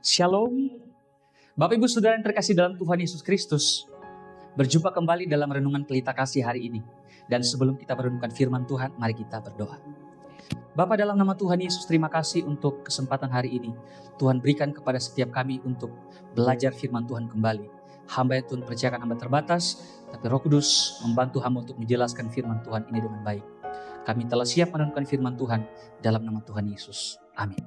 Shalom, Bapak Ibu Saudara yang terkasih dalam Tuhan Yesus Kristus. Berjumpa kembali dalam renungan Pelita Kasih hari ini. Dan sebelum kita merenungkan firman Tuhan, mari kita berdoa. Bapa, dalam nama Tuhan Yesus, terima kasih untuk kesempatan hari ini. Tuhan berikan kepada setiap kami untuk belajar firman Tuhan kembali. Hamba yang Tuhan percayakan hamba terbatas, tapi Roh Kudus membantu hamba untuk menjelaskan firman Tuhan ini dengan baik. Kami telah siap merenungkan firman Tuhan dalam nama Tuhan Yesus. Amin.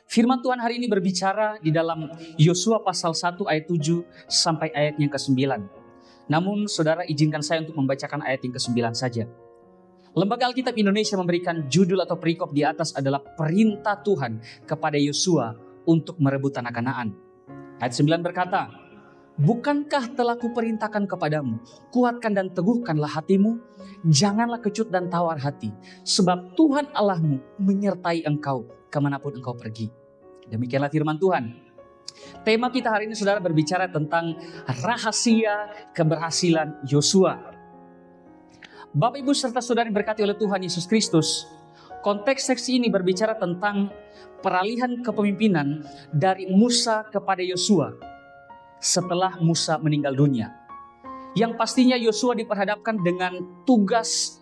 Firman Tuhan hari ini berbicara di dalam Yosua pasal 1 ayat 7 sampai ayat yang ke-9. Namun saudara, izinkan saya untuk membacakan ayat yang ke-9 saja. Lembaga Alkitab Indonesia memberikan judul atau perikop di atas adalah perintah Tuhan kepada Yosua untuk merebut tanah Kanaan. Ayat 9 berkata, "Bukankah telah kuperintahkan kepadamu, kuatkan dan teguhkanlah hatimu, janganlah kecut dan tawar hati, sebab Tuhan Allahmu menyertai engkau kemanapun engkau pergi." Demikianlah firman Tuhan. Tema kita hari ini saudara berbicara tentang rahasia keberhasilan Yosua. Bapak Ibu serta saudara diberkati oleh Tuhan Yesus Kristus. Konteks seksi ini berbicara tentang peralihan kepemimpinan dari Musa kepada Yosua setelah Musa meninggal dunia. Yang pastinya Yosua diperhadapkan dengan tugas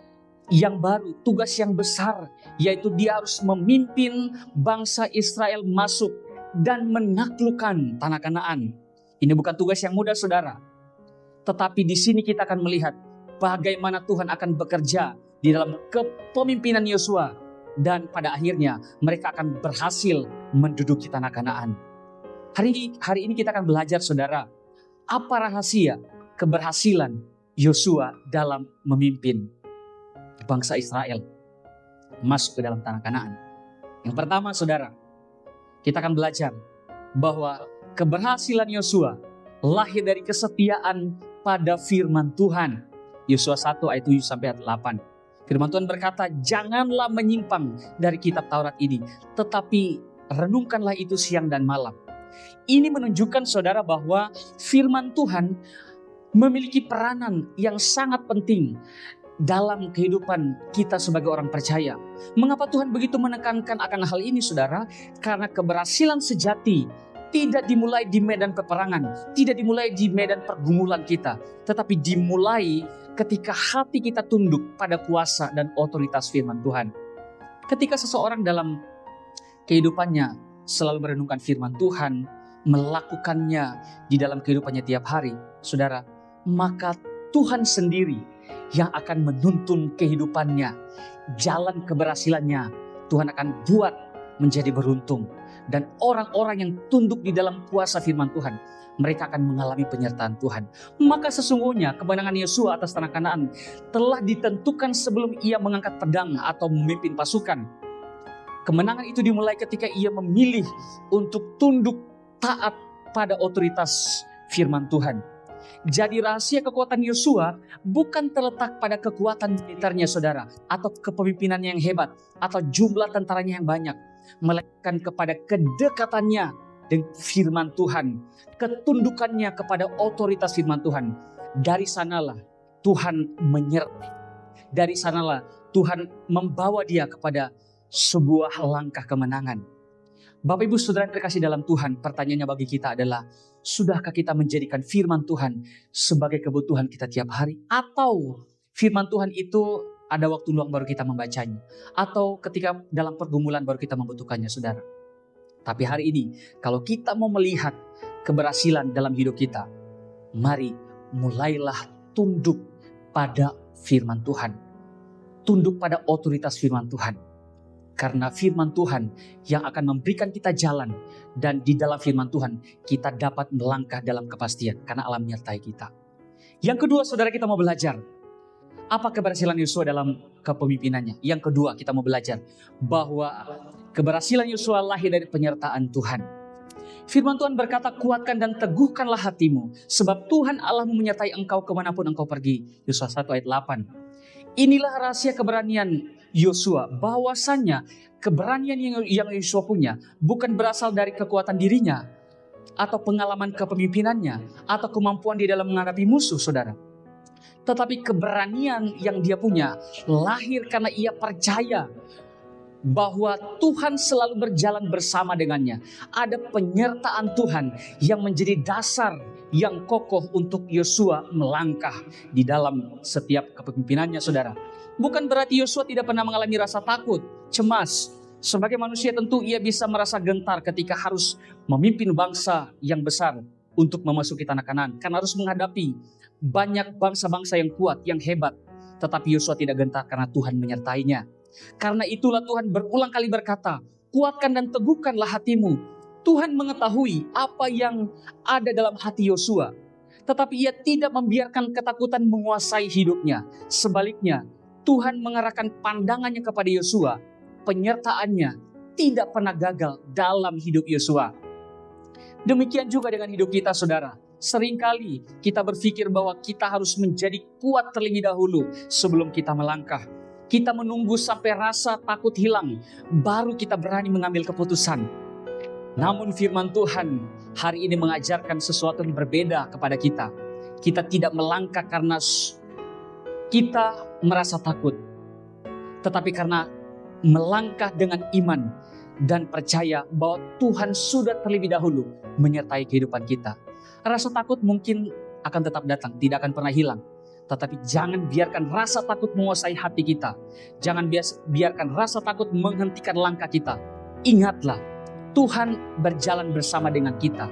yang baru, tugas yang besar, yaitu dia harus memimpin bangsa Israel masuk dan menaklukkan tanah Kanaan. Ini bukan tugas yang mudah saudara. Tetapi di sini kita akan melihat bagaimana Tuhan akan bekerja di dalam kepemimpinan Yosua. Dan pada akhirnya mereka akan berhasil menduduki tanah Kanaan. Hari ini kita akan belajar saudara, apa rahasia keberhasilan Yosua dalam memimpin bangsa Israel masuk ke dalam tanah Kanaan. Yang pertama saudara, kita akan belajar bahwa keberhasilan Yosua lahir dari kesetiaan pada firman Tuhan. Yosua 1 ayat 7 sampai ayat 8. Firman Tuhan berkata, "Janganlah menyimpang dari kitab Taurat ini, tetapi renungkanlah itu siang dan malam." Ini menunjukkan saudara bahwa firman Tuhan memiliki peranan yang sangat penting dalam kehidupan kita sebagai orang percaya. Mengapa Tuhan begitu menekankan akan hal ini saudara? Karena keberhasilan sejati tidak dimulai di medan peperangan, tidak dimulai di medan pergumulan kita, tetapi dimulai ketika hati kita tunduk pada kuasa dan otoritas firman Tuhan. Ketika seseorang dalam kehidupannya selalu merenungkan firman Tuhan, melakukannya di dalam kehidupannya tiap hari, saudara, maka Tuhan sendiri yang akan menuntun kehidupannya. Jalan keberhasilannya Tuhan akan buat menjadi beruntung. Dan orang-orang yang tunduk di dalam kuasa firman Tuhan, mereka akan mengalami penyertaan Tuhan. Maka sesungguhnya kemenangan Yosua atas tanah Kanaan telah ditentukan sebelum ia mengangkat pedang atau memimpin pasukan. Kemenangan itu dimulai ketika ia memilih untuk tunduk taat pada otoritas firman Tuhan. Jadi rahasia kekuatan Yosua bukan terletak pada kekuatan militernya saudara, atau kepemimpinannya yang hebat, atau jumlah tentaranya yang banyak, melainkan kepada kedekatannya dengan firman Tuhan, ketundukannya kepada otoritas firman Tuhan. Dari sanalah Tuhan menyertai. Dari sanalah Tuhan membawa dia kepada sebuah langkah kemenangan. Bapak Ibu Saudara yang terkasih dalam Tuhan, pertanyaannya bagi kita adalah, sudahkah kita menjadikan firman Tuhan sebagai kebutuhan kita tiap hari? Atau firman Tuhan itu ada waktu luang baru kita membacanya? Atau ketika dalam pergumulan baru kita membutuhkannya saudara? Tapi hari ini, kalau kita mau melihat keberhasilan dalam hidup kita, mari mulailah tunduk pada firman Tuhan. Tunduk pada otoritas firman Tuhan. Karena firman Tuhan yang akan memberikan kita jalan. Dan di dalam firman Tuhan kita dapat melangkah dalam kepastian. Karena alam menyertai kita. Yang kedua saudara, kita mau belajar apa keberhasilan Yosua dalam kepemimpinannya. Yang kedua kita mau belajar bahwa keberhasilan Yosua lahir dari penyertaan Tuhan. Firman Tuhan berkata, "Kuatkan dan teguhkanlah hatimu, sebab Tuhan Allahmu menyertai engkau kemanapun engkau pergi." Yosua 1 ayat 8. Inilah rahasia keberanian Yosua, bahwasannya keberanian yang Yosua punya bukan berasal dari kekuatan dirinya atau pengalaman kepemimpinannya atau kemampuan di dalam menghadapi musuh saudara. Tetapi keberanian yang dia punya lahir karena ia percaya bahwa Tuhan selalu berjalan bersama dengannya. Ada penyertaan Tuhan yang menjadi dasar yang kokoh untuk Yosua melangkah di dalam setiap kepemimpinannya, saudara. Bukan berarti Yosua tidak pernah mengalami rasa takut, cemas. Sebagai manusia tentu ia bisa merasa gentar ketika harus memimpin bangsa yang besar untuk memasuki tanah Kanaan. Karena harus menghadapi banyak bangsa-bangsa yang kuat, yang hebat. Tetapi Yosua tidak gentar karena Tuhan menyertainya. Karena itulah Tuhan berulang kali berkata, kuatkan dan teguhkanlah hatimu. Tuhan mengetahui apa yang ada dalam hati Yosua. Tetapi ia tidak membiarkan ketakutan menguasai hidupnya. Sebaliknya, Tuhan mengarahkan pandangannya kepada Yosua. Penyertaannya tidak pernah gagal dalam hidup Yosua. Demikian juga dengan hidup kita, saudara. Seringkali kita berpikir bahwa kita harus menjadi kuat terlebih dahulu sebelum kita melangkah. Kita menunggu sampai rasa takut hilang, baru kita berani mengambil keputusan. Namun firman Tuhan hari ini mengajarkan sesuatu yang berbeda kepada kita. Kita tidak melangkah karena kita merasa takut, tetapi karena melangkah dengan iman dan percaya bahwa Tuhan sudah terlebih dahulu menyertai kehidupan kita. Rasa takut mungkin akan tetap datang, tidak akan pernah hilang. Tetapi jangan biarkan rasa takut menguasai hati kita. Jangan biarkan rasa takut menghentikan langkah kita. Ingatlah, Tuhan berjalan bersama dengan kita.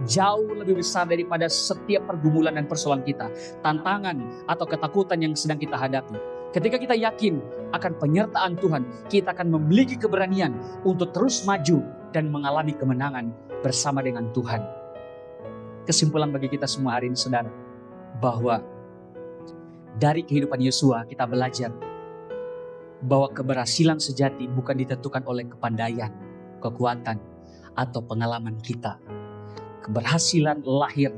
Jauh lebih besar daripada setiap pergumulan dan persoalan kita. Tantangan atau ketakutan yang sedang kita hadapi. Ketika kita yakin akan penyertaan Tuhan, kita akan memiliki keberanian untuk terus maju dan mengalami kemenangan bersama dengan Tuhan. Kesimpulan bagi kita semua hari ini, saudara, bahwa dari kehidupan Yosua kita belajar bahwa keberhasilan sejati bukan ditentukan oleh kepandaian, kekuatan, atau pengalaman kita. Keberhasilan lahir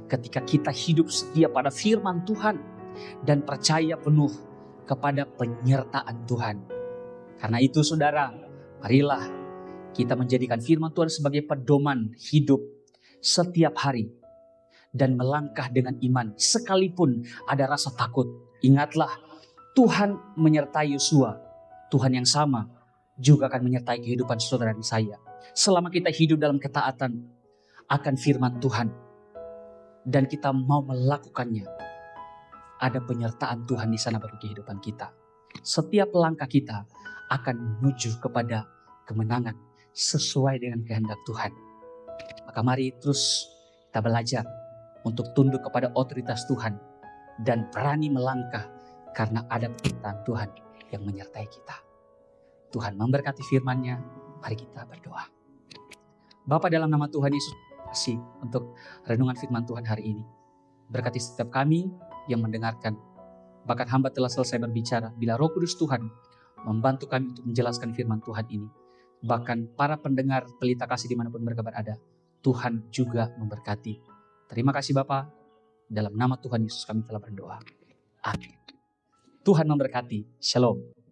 ketika kita hidup setia pada firman Tuhan dan percaya penuh kepada penyertaan Tuhan. Karena itu, saudara, marilah kita menjadikan firman Tuhan sebagai pedoman hidup setiap hari dan melangkah dengan iman sekalipun ada rasa takut. Ingatlah, Tuhan menyertai Yosua. Tuhan yang sama juga akan menyertai kehidupan saudara dan saya. Selama kita hidup dalam ketaatan akan firman Tuhan dan kita mau melakukannya, ada penyertaan Tuhan di sana bagi kehidupan kita. Setiap langkah kita akan menuju kepada kemenangan sesuai dengan kehendak Tuhan. Maka mari terus kita belajar untuk tunduk kepada otoritas Tuhan dan berani melangkah karena ada penyertaan Tuhan yang menyertai kita. Tuhan memberkati firman-Nya. Mari kita berdoa. Bapa, dalam nama Tuhan Yesus, terima kasih untuk renungan firman Tuhan hari ini. Berkati setiap kami yang mendengarkan. Bahkan hamba telah selesai berbicara bila Roh Kudus Tuhan membantu kami untuk menjelaskan firman Tuhan ini. Bahkan para pendengar Pelita Kasih dimanapun mereka berada, Tuhan juga memberkati. Terima kasih Bapa, dalam nama Tuhan Yesus kami telah berdoa. Amin. Tuhan memberkati. Shalom.